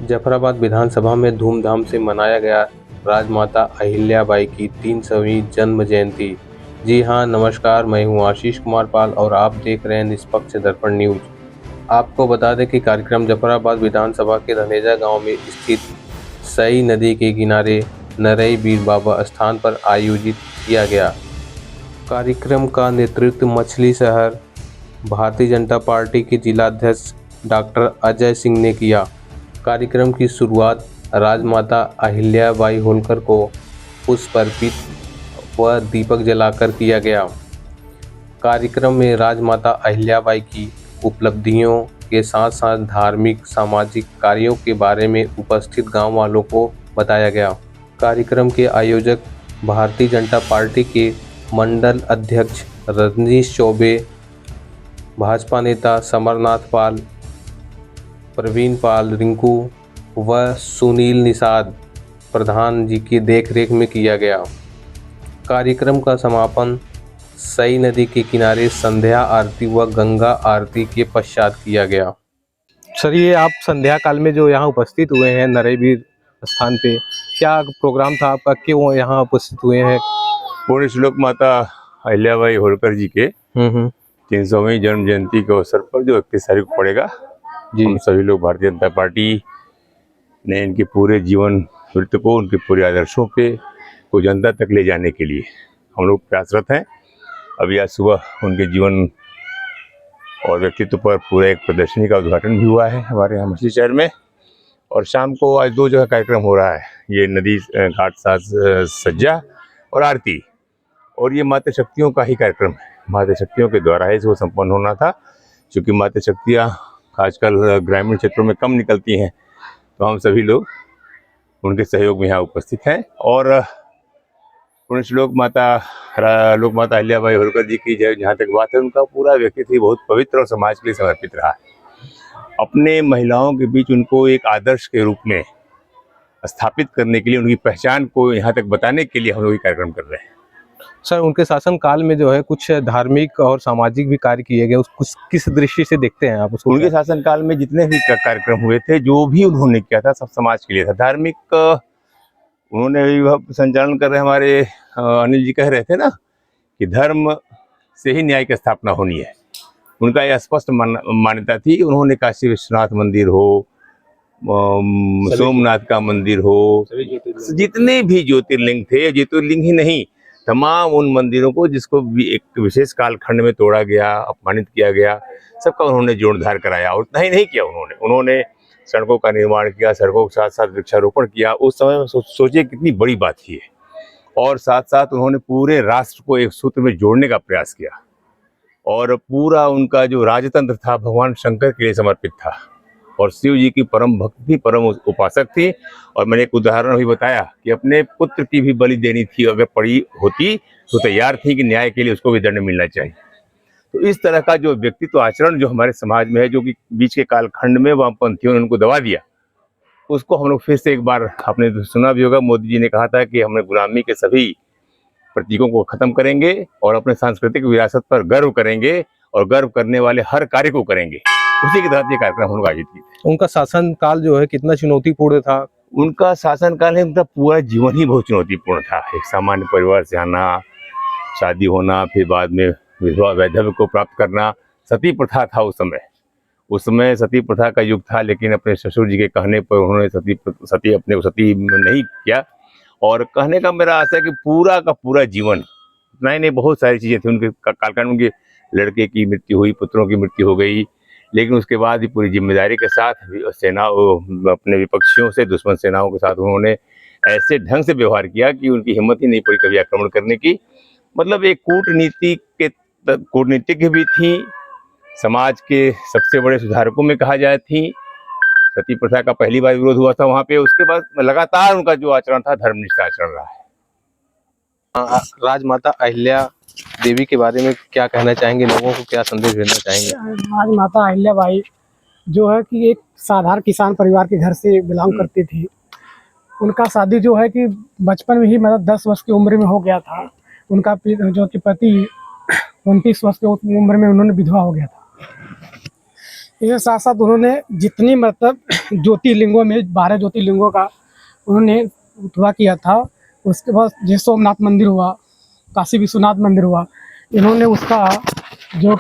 जफराबाद विधानसभा में धूमधाम से मनाया गया राजमाता अहिल्याबाई की 300वीं जन्म जयंती। जी हां, नमस्कार, मैं हूं आशीष कुमार पाल और आप देख रहे हैं निष्पक्ष दर्पण न्यूज। आपको बता दें कि कार्यक्रम जफराबाद विधानसभा के धनेजा गांव में स्थित सई नदी के किनारे नरई बीर बाबा स्थान पर आयोजित किया गया। कार्यक्रम का नेतृत्व मछली शहर भारतीय जनता पार्टी के जिलाध्यक्ष डॉक्टर अजय सिंह ने किया। कार्यक्रम की शुरुआत राजमाता अहिल्याबाई होलकर को पुष्प अर्पित व दीपक जलाकर किया गया। कार्यक्रम में राजमाता अहिल्याबाई की उपलब्धियों के साथ साथ धार्मिक सामाजिक कार्यों के बारे में उपस्थित गांव वालों को बताया गया। कार्यक्रम के आयोजक भारतीय जनता पार्टी के मंडल अध्यक्ष रजनीश चौबे, भाजपा नेता समरनाथ पाल, प्रवीण पाल रिंकू व सुनील निषाद प्रधान जी की देखरेख में किया गया। कार्यक्रम का समापन सई नदी के किनारे संध्या आरती व गंगा आरती के पश्चात किया गया। सर, ये आप संध्या काल में जो यहाँ उपस्थित हुए हैं नरईवीर स्थान पे, क्या प्रोग्राम था आपका, क्यों यहाँ उपस्थित हुए हैं? पूर्ण श्लोक माता अहिल्याबाई होलकर जी के 300वीं जन्म जयंती के अवसर पर जो 31 तारीख को पड़ेगा, हम सभी लोग भारतीय जनता पार्टी ने इनके पूरे जीवन वृत्त को, उनके पूरे आदर्शों पे को जनता तक ले जाने के लिए हम लोग प्रयासरत हैं। अभी आज सुबह उनके जीवन और व्यक्तित्व पर पूरा एक प्रदर्शनी का उद्घाटन भी हुआ है हमारे यहाँ मछली शहर में, और शाम को आज 2 जो है कार्यक्रम हो रहा है, ये नदी घाट साज सज्जा और आरती, और ये माता शक्तियों का ही कार्यक्रम है। माता शक्तियों के द्वारा ही इसको संपन्न होना था, क्योंकि माता शक्तियाँ आजकल ग्रामीण क्षेत्रों में कम निकलती हैं, तो हम सभी लोग उनके सहयोग में यहाँ उपस्थित हैं। और पूर्ण श्लोक लोक माता अहिल्याबाई होलकर जी की जहाँ तक बात है, उनका पूरा व्यक्तित्व ही बहुत पवित्र और समाज के लिए समर्पित रहा है। अपने महिलाओं के बीच उनको एक आदर्श के रूप में स्थापित करने के लिए, उनकी पहचान को यहाँ तक बताने के लिए हम लोग ये कार्यक्रम कर रहे हैं। सर, उनके शासन काल में जो है कुछ धार्मिक और सामाजिक भी कार्य किए गए, उसको किस दृष्टि से देखते हैं आप उसको? उनके शासन काल में जितने भी कार्यक्रम हुए थे, जो भी उन्होंने किया था, सब समाज के लिए था। धार्मिक उन्होंने संचालन कर रहे हमारे अनिल जी कह रहे थे ना कि धर्म से ही न्याय की स्थापना होनी है। उनका यह स्पष्ट मान्यता थी। उन्होंने काशी विश्वनाथ मंदिर हो, सोमनाथ का मंदिर हो, जितने भी ज्योतिर्लिंग थे, ज्योतिर्लिंग ही नहीं, तमाम उन मंदिरों को जिसको भी एक विशेष कालखंड में तोड़ा गया, अपमानित किया गया, सबका उन्होंने जीर्णोद्धार कराया। और उतना ही नहीं किया, उन्होंने सड़कों का निर्माण किया, सड़कों के साथ साथ वृक्षारोपण किया। उस समय सोचिए कितनी बड़ी बात थी ये। और साथ साथ उन्होंने पूरे राष्ट्र को एक सूत्र में जोड़ने का प्रयास किया, और पूरा उनका जो राजतंत्र था भगवान शंकर के लिए समर्पित था, और शिव जी की परम भक्त थी, परम उपासक थी। और मैंने एक उदाहरण अभी बताया कि अपने पुत्र की भी बलि देनी थी, अगर पड़ी होती तो तैयार थी कि न्याय के लिए उसको भी दंड मिलना चाहिए। तो इस तरह का जो व्यक्तित्व आचरण जो हमारे समाज में है, जो कि बीच के कालखंड में वामपंथियों ने उनको दबा दिया, उसको हम लोग फिर से एक बार, आपने सुना भी होगा, मोदी जी ने कहा था कि हमने गुलामी के सभी प्रतीकों को खत्म करेंगे और अपने सांस्कृतिक विरासत पर गर्व करेंगे, और गर्व करने वाले हर कार्य को करेंगे। उसी के तहत ये कार्यक्रम हम लोग आयोजित किए। उनका शासन काल जो है कितना चुनौतीपूर्ण था? उनका शासन काल है, उनका पूरा जीवन ही बहुत चुनौतीपूर्ण था। एक सामान्य परिवार से आना, शादी होना, फिर बाद में विधवा वैधव्य को प्राप्त करना, सती प्रथा था उस समय सती प्रथा का युग था। लेकिन अपने ससुर जी के कहने पर उन्होंने सती अपने को सती नहीं किया। और कहने का मेरा आशा है कि पूरा का पूरा जीवन, नहीं बहुत सारी चीज़ें थी उनके कालखंड। उनके लड़के की मृत्यु हुई, पुत्रों की मृत्यु हो गई, लेकिन उसके बाद भी पूरी जिम्मेदारी के साथ अपने विपक्षियों से, दुश्मन सेनाओं के साथ उन्होंने ऐसे ढंग से व्यवहार किया कि उनकी हिम्मत ही नहीं पड़ी कभी आक्रमण करने की। मतलब एक कूटनीतिज्ञ भी थी, समाज के सबसे बड़े सुधारकों में कहा जाए थी। सती प्रथा का पहली बार विरोध हुआ था वहाँ पे, उसके बाद लगातार उनका जो आचरण था धर्मनिष्ठ आचरण रहा है। राजमाता अहिल्या देवी के बारे में क्या कहना चाहेंगे, लोगों को क्या संदेश देना चाहेंगे? राजमाता अहिल्याबाई जो है कि एक साधारण किसान परिवार के घर से बिलोंग करती थी। उनका शादी जो है कि बचपन में ही, मतलब 10 वर्ष की उम्र में हो गया था। उनका जो कि पति 29 वर्ष की उम्र में उन्होंने विधवा हो गया था। इसके साथ साथ उन्होंने जितनी मतलब ज्योतिर्लिंगों में 12 ज्योतिर्लिंगों का उन्होंने उठवा किया था। उसके बाद जैसे सोमनाथ मंदिर हुआ, काशी विश्वनाथ मंदिर हुआ, इन्होंने उसका जो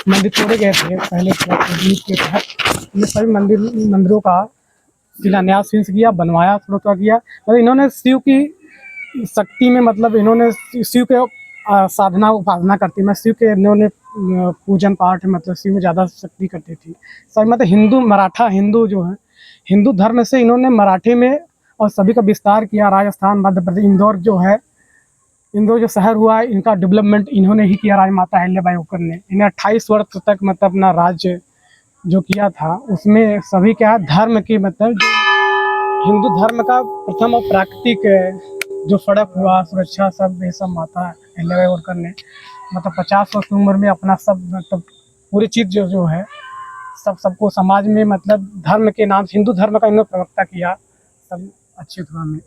मंदिर तोड़े गए थे पहले के तहत, ये सभी मंदिरों का शिलान्यास किया, बनवाया, थोड़ा किया। मतलब इन्होंने शिव की शक्ति में, मतलब इन्होंने शिव के साधना उपासना करती, मैं शिव के इन्होंने पूजन पाठ, मतलब शिव में ज़्यादा शक्ति करती थी। सभी मतलब हिंदू मराठा हिंदू जो है, हिंदू धर्म से इन्होंने मराठी में और सभी का विस्तार किया। राजस्थान, मध्य प्रदेश, इंदौर जो है, इंदौर जो शहर हुआ, इनका डेवलपमेंट इन्होंने ही किया, राजमाता अहिल्याबाई होलकर ने। इन्हें 28 वर्ष तक मतलब अपना राज्य जो किया था, उसमें सभी क्या धर्म की, मतलब हिंदू धर्म का प्रथम और प्राकृतिक जो सड़क हुआ, सुरक्षा, सब ये सब माता अहिल्याबाई होलकर ने मतलब 50 वर्ष की उम्र में अपना सब मतलब पूरी चीज़ जो है सबको समाज में, मतलब धर्म के नाम से हिंदू धर्म का इन्होंने प्रवक्ता किया, सब अच्छे धर्म में।